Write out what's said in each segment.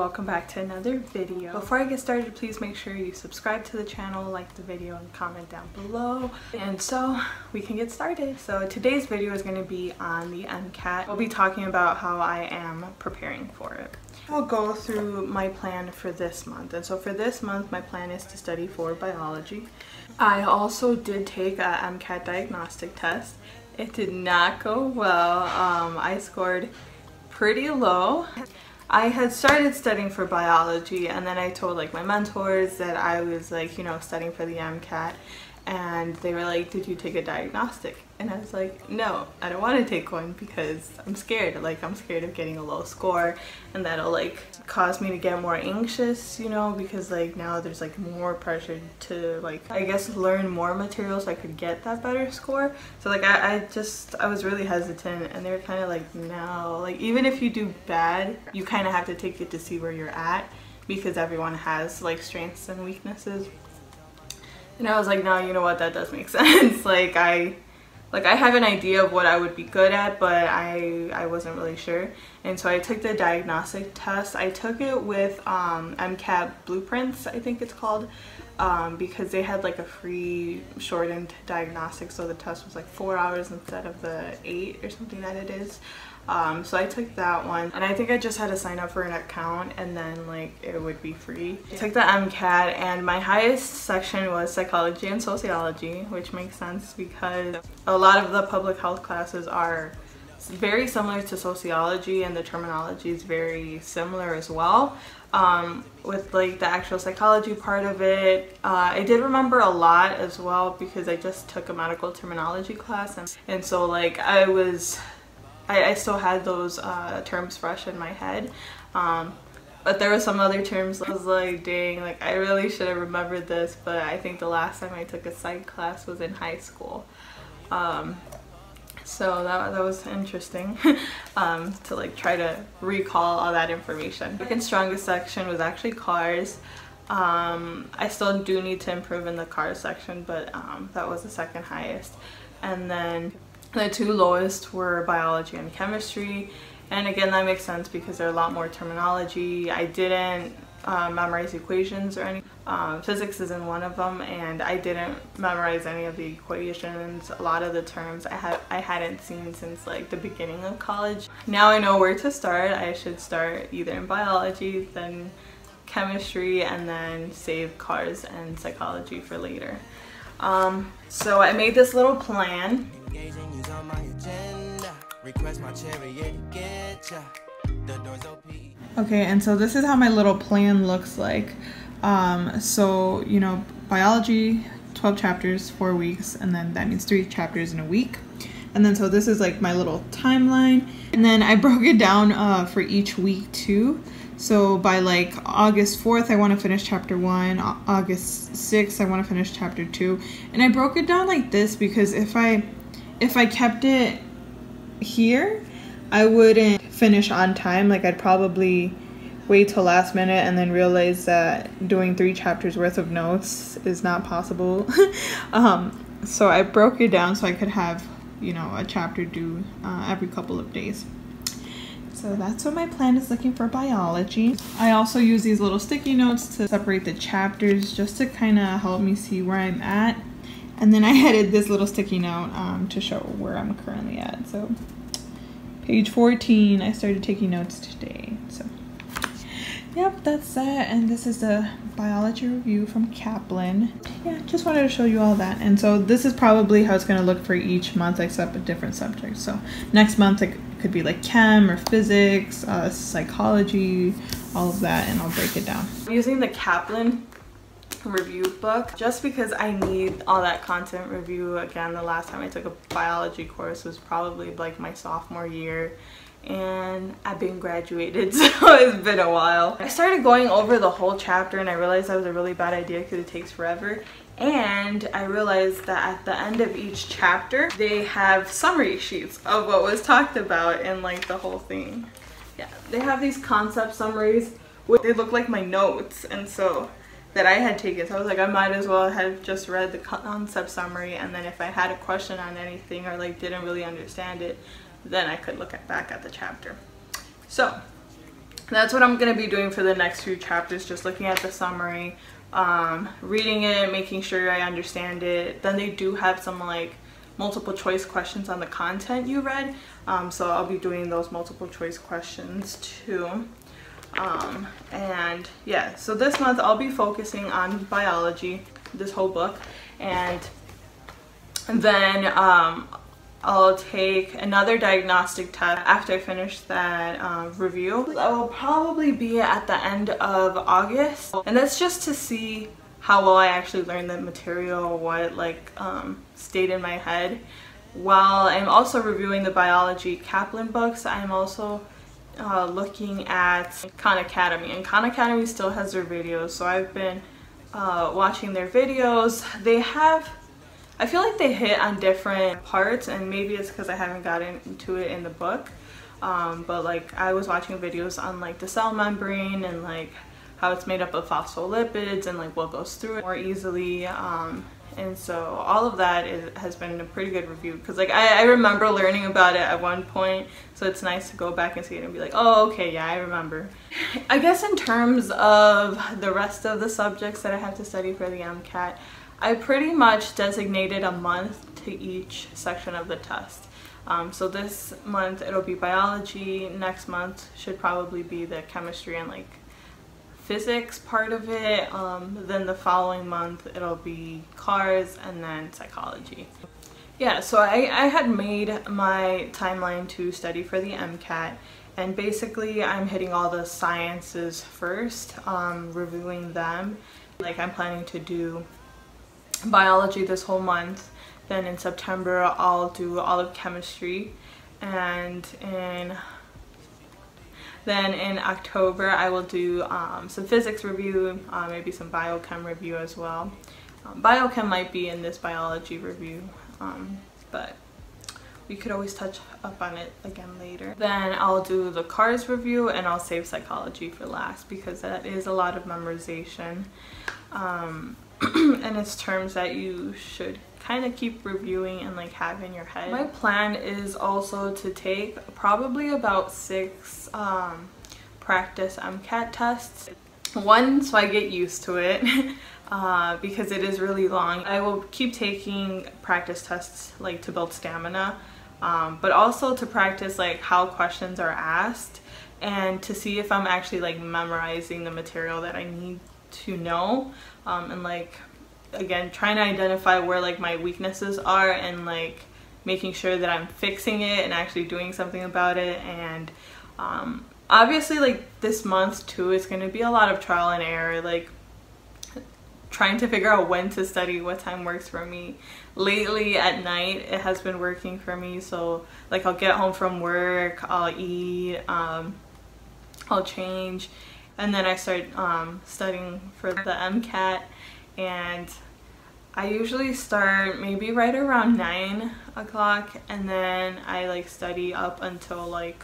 welcome back to another video. Before I get started, please make sure you subscribe to the channel, like the video, and comment down below. And so we can get started. So today's video is going to be on the MCAT. We'll be talking about how I am preparing for it. I'll go through my plan for this month. And so for this month, my plan is to study for biology. I also did take a MCAT Diagnostic test. It did not go well. I scored pretty low. I had started studying for biology, and then I told like my mentors that I was like, you know, studying for the MCAT, and they were like, did you take a diagnostic? And I was like, no, I don't want to take one because I'm scared. Like, I'm scared of getting a low score, and that'll like cause me to get more anxious, you know, because like now there's like more pressure to like, I guess, learn more material so I could get that better score. So like I was really hesitant, and they were kind of like, no, like even if you do bad, you kind of have to take it to see where you're at, because everyone has like strengths and weaknesses. And I was like, no, you know what, that does make sense. Like I have an idea of what I would be good at, but I wasn't really sure. And so I took the diagnostic test. I took it with MCAT Blueprints, I think it's called, because they had like a free shortened diagnostic, so the test was like 4 hours instead of the 8 or something that it is. So I took that one, and I think I just had to sign up for an account and then like it would be free. I took the MCAT, and my highest section was psychology and sociology, which makes sense because a lot of the public health classes are very similar to sociology, and the terminology is very similar as well. With like the actual psychology part of it, I did remember a lot as well because I just took a medical terminology class, and so like I still had those terms fresh in my head, but there were some other terms I was like, dang, like I really should have remembered this, but I think the last time I took a psych class was in high school. So that was interesting to like try to recall all that information. The second strongest section was actually cars. I still do need to improve in the cars section, but that was the second highest. And then the two lowest were biology and chemistry, and again that makes sense because there are a lot more terminology. I didn't memorize equations or any. Physics isn't one of them, and I didn't memorize any of the equations. A lot of the terms I hadn't seen since like the beginning of college. Now I know where to start. I should start either in biology, then chemistry, and then save cars and psychology for later. So I made this little plan. Okay, and so this is how my little plan looks like. So, you know, biology, 12 chapters, 4 weeks, and then that means 3 chapters in a week. And then so this is like my little timeline, and then I broke it down for each week too. So by like August 4th, I want to finish chapter 1, August 6th, I want to finish chapter 2. And I broke it down like this because if I kept it here, I wouldn't finish on time. Like I'd probably wait till last minute and then realize that doing 3 chapters worth of notes is not possible. So I broke it down so I could have, you know, a chapter due every couple of days. So that's what my plan is looking for biology. I also use these little sticky notes to separate the chapters just to kind of help me see where I'm at. And then I added this little sticky note to show where I'm currently at. So page 14, I started taking notes today. So yep, that's that. And this is the biology review from Kaplan. Yeah, just wanted to show you all that. And so this is probably how it's going to look for each month except a different subject. So next month it could be like chem or physics, psychology, all of that, and I'll break it down. I'm using the Kaplan review book just because I need all that content review. Again, the last time I took a biology course was probably like my sophomore year, and I've been graduated, so it's been a while. I started going over the whole chapter, and I realized that was a really bad idea because it takes forever. And I realized that at the end of each chapter, they have summary sheets of what was talked about in like the whole thing. Yeah, they have these concept summaries. They look like my notes, and so that I had taken. So I was like, I might as well have just read the concept summary, and then if I had a question on anything or like didn't really understand it, then I could look back at the chapter. So that's what I'm going to be doing for the next few chapters, just looking at the summary, reading it, making sure I understand it. Then they do have some like multiple choice questions on the content you read, so I'll be doing those multiple choice questions too. And yeah, so this month I'll be focusing on biology, this whole book, and then I'll take another diagnostic test after I finish that review. That will probably be at the end of August, and that's just to see how well I actually learned the material, what like stayed in my head. While I'm also reviewing the biology Kaplan books, I'm also looking at Khan Academy, and Khan Academy still has their videos, so I've been watching their videos. I feel like they hit on different parts, and maybe it's because I haven't gotten into it in the book, but like I was watching videos on like the cell membrane and like how it's made up of phospholipids and like what goes through it more easily, and so all of that has been a pretty good review, because like I remember learning about it at one point, so it's nice to go back and see it and be like, oh okay, yeah, I remember. I guess in terms of the rest of the subjects that I have to study for the MCAT, I pretty much designated a month to each section of the test. So this month it'll be biology, next month should probably be the chemistry and like physics part of it, then the following month it'll be cars, and then psychology. Yeah, so I had made my timeline to study for the MCAT, and basically I'm hitting all the sciences first, reviewing them. Like I'm planning to do biology this whole month, then in September I'll do all of chemistry, and then in October I will do some physics review, maybe some biochem review as well. Biochem might be in this biology review, but we could always touch up on it again later. Then I'll do the cars review, and I'll save psychology for last because that is a lot of memorization. And it's terms that you should kind of keep reviewing and like have in your head. My plan is also to take probably about 6 practice MCAT tests. One, so I get used to it, because it is really long. I will keep taking practice tests like to build stamina, but also to practice like how questions are asked, and to see if I'm actually like memorizing the material that I need to know, and like again trying to identify where like my weaknesses are, and like making sure that I'm fixing it and actually doing something about it. And obviously like this month too, it's going to be a lot of trial and error, like trying to figure out when to study, what time works for me. Lately at night it has been working for me, so like I'll get home from work, I'll eat, I'll change, and then I start studying for the MCAT. And I usually start maybe right around 9 o'clock, and then I like study up until like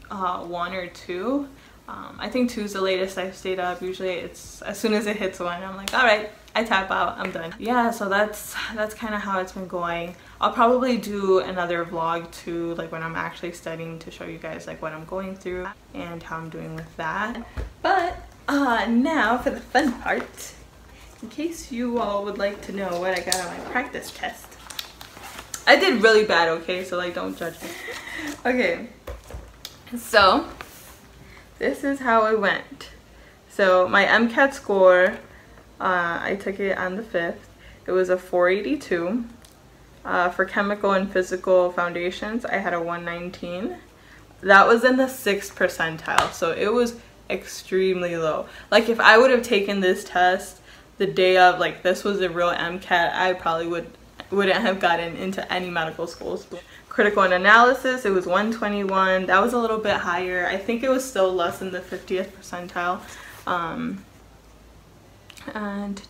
1 or 2. I think 2 is the latest I've stayed up. Usually it's as soon as it hits 1, I'm like, all right, I tap out, I'm done. Yeah, so that's kind of how it's been going. I'll probably do another vlog too, like when I'm actually studying, to show you guys like what I'm going through and how I'm doing with that. But now for the fun part. In case you all would like to know what I got on my practice test. I did really bad, okay? So like don't judge me. Okay, so this is how it went. So my MCAT score, I took it on the 5th. It was a 482. For chemical and physical foundations, I had a 119. That was in the 6th percentile, so it was extremely low. Like if I would have taken this test the day of, like this was a real MCAT, I probably wouldn't have gotten into any medical schools. Critical and analysis, it was 121. That was a little bit higher. I think it was still less than the 50th percentile. And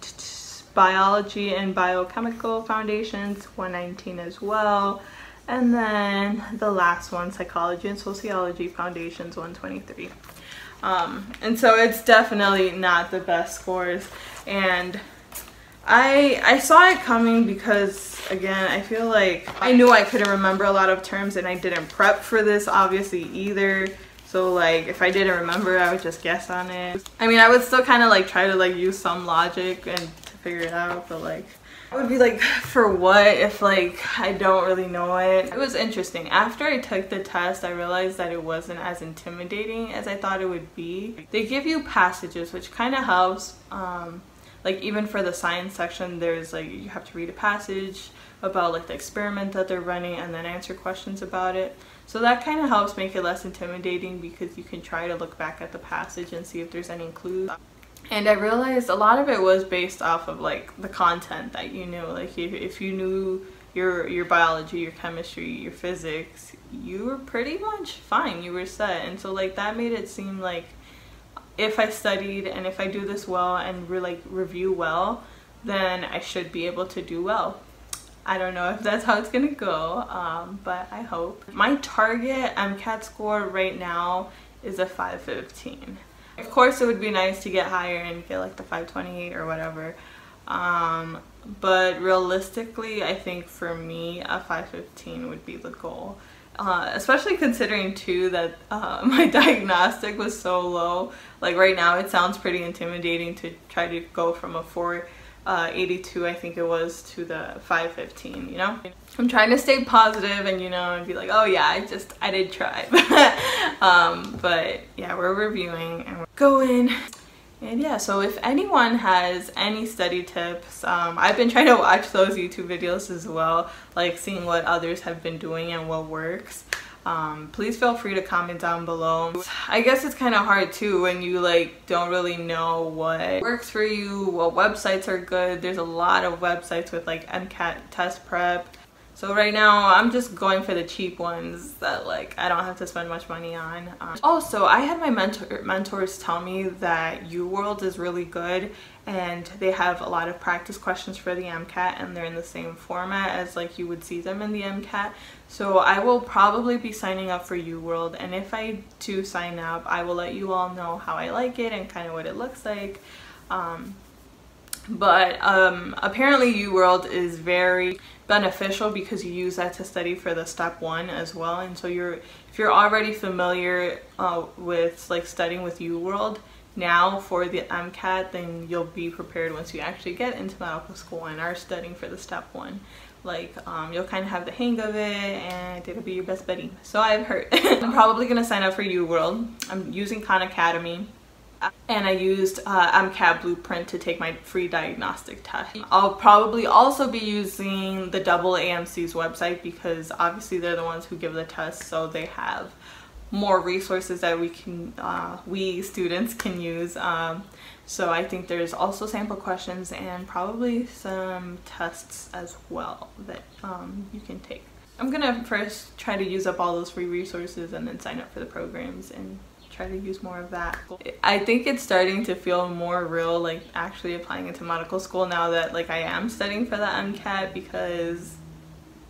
biology and biochemical foundations, 119 as well. And then the last one, psychology and sociology foundations, 123. And so it's definitely not the best scores, and I saw it coming because again I feel like I knew I couldn't remember a lot of terms, and I didn't prep for this obviously either, So like if I didn't remember, I would just guess on it. I mean, I would still kind of like try to like use some logic and to figure it out, but like I would be like, for what if like I don't really know it? It was interesting. After I took the test, I realized that it wasn't as intimidating as I thought it would be. They give you passages, which kind of helps. Like even for the science section, there's like you have to read a passage about like the experiment that they're running and then answer questions about it. So that kind of helps make it less intimidating because you can try to look back at the passage and see if there's any clues. And I realized a lot of it was based off of like the content that you knew. Like if you knew your biology, your chemistry, your physics, you were pretty much fine. You were set. And so like that made it seem like if I studied and if I do this well and review well, then I should be able to do well. I don't know if that's how it's gonna go, but I hope. My target MCAT score right now is a 515. Of course, it would be nice to get higher and get like the 528 or whatever. But realistically, I think for me, a 515 would be the goal. Especially considering too that my diagnostic was so low. Like right now, it sounds pretty intimidating to try to go from a 482, I think it was, to the 515, you know? I'm trying to stay positive and, you know, and be like, oh yeah, I did try. But yeah, we're reviewing and we're going. And yeah, so if anyone has any study tips, I've been trying to watch those YouTube videos as well, like seeing what others have been doing and what works. Please feel free to comment down below. I guess it's kind of hard too when you like don't really know what works for you, what websites are good. There's a lot of websites with like MCAT test prep. So right now I'm just going for the cheap ones that like I don't have to spend much money on. Also, I had my mentors tell me that UWorld is really good and they have a lot of practice questions for the MCAT and they're in the same format as like you would see them in the MCAT. So I will probably be signing up for UWorld, and if I do sign up, I will let you all know how I like it and kind of what it looks like. Apparently UWorld is very beneficial because you use that to study for the step 1 as well. And so if you're already familiar with like studying with UWorld now for the MCAT, then you'll be prepared once you actually get into medical school and are studying for the step 1. Like you'll kind of have the hang of it and it'll be your best buddy. So I've heard. I'm probably gonna sign up for UWorld. I'm using Khan Academy. And I used MCAT Blueprint to take my free diagnostic test. I'll probably also be using the AMC's website because obviously they're the ones who give the test, so they have more resources that we students can use. So I think there's also sample questions and probably some tests as well that you can take. I'm gonna first try to use up all those free resources and then sign up for the programs and try to use more of that. I think it's starting to feel more real, like actually applying into medical school now that like I am studying for the MCAT, because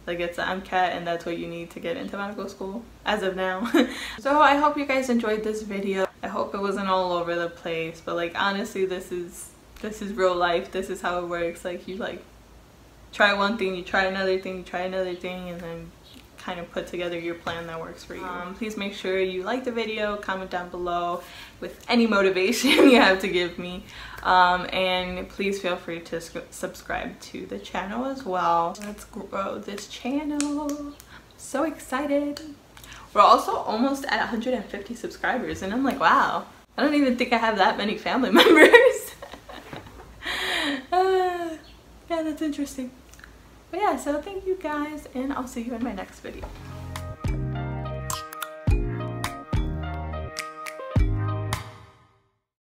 like it's the MCAT and that's what you need to get into medical school as of now. So I hope you guys enjoyed this video. I hope it wasn't all over the place, but like honestly, this is real life. This is how it works. Like you like try one thing, you try another thing, you try another thing, and then kind of put together your plan that works for you. Please make sure you like the video, comment down below with any motivation you have to give me, and please feel free to subscribe to the channel as well. Let's grow this channel. I'm so excited. We're also almost at 150 subscribers and I'm like, wow, I don't even think I have that many family members. Yeah, that's interesting. But yeah, so thank you guys, and I'll see you in my next video.